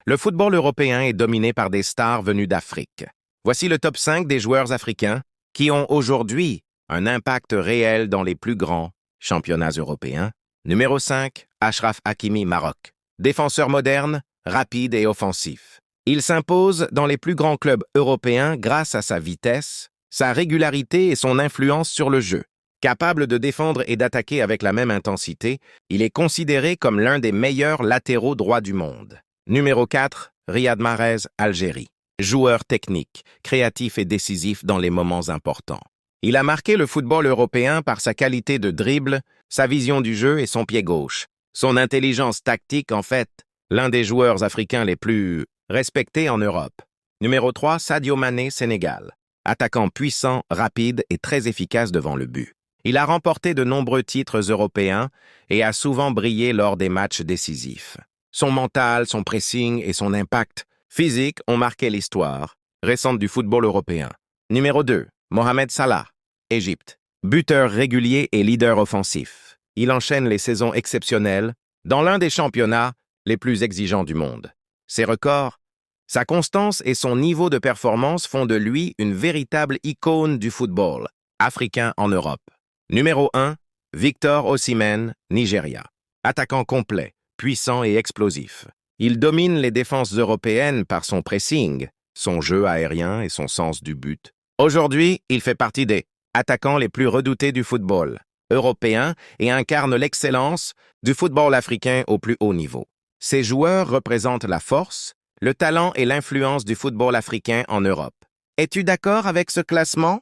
Le football européen est dominé par des stars venues d'Afrique. Voici le top 5 des joueurs africains qui ont aujourd'hui un impact réel dans les plus grands championnats européens. Numéro 5, Achraf Hakimi, Maroc. Défenseur moderne, rapide et offensif. Il s'impose dans les plus grands clubs européens grâce à sa vitesse, sa régularité et son influence sur le jeu. Capable de défendre et d'attaquer avec la même intensité, il est considéré comme l'un des meilleurs latéraux droits du monde. Numéro 4, Riyad Mahrez, Algérie. Joueur technique, créatif et décisif dans les moments importants. Il a marqué le football européen par sa qualité de dribble, sa vision du jeu et son pied gauche. Son intelligence tactique, en fait, l'un des joueurs africains les plus respectés en Europe. Numéro 3, Sadio Mané, Sénégal. Attaquant puissant, rapide et très efficace devant le but. Il a remporté de nombreux titres européens et a souvent brillé lors des matchs décisifs. Son mental, son pressing et son impact physique ont marqué l'histoire récente du football européen. Numéro 2, Mohamed Salah, Égypte. Buteur régulier et leader offensif. Il enchaîne les saisons exceptionnelles dans l'un des championnats les plus exigeants du monde. Ses records, sa constance et son niveau de performance font de lui une véritable icône du football africain en Europe. Numéro 1, Victor Osimhen, Nigeria. Attaquant complet, puissant et explosif. Il domine les défenses européennes par son pressing, son jeu aérien et son sens du but. Aujourd'hui, il fait partie des attaquants les plus redoutés du football européen et incarne l'excellence du football africain au plus haut niveau. Ces joueurs représentent la force, le talent et l'influence du football africain en Europe. Es-tu d'accord avec ce classement?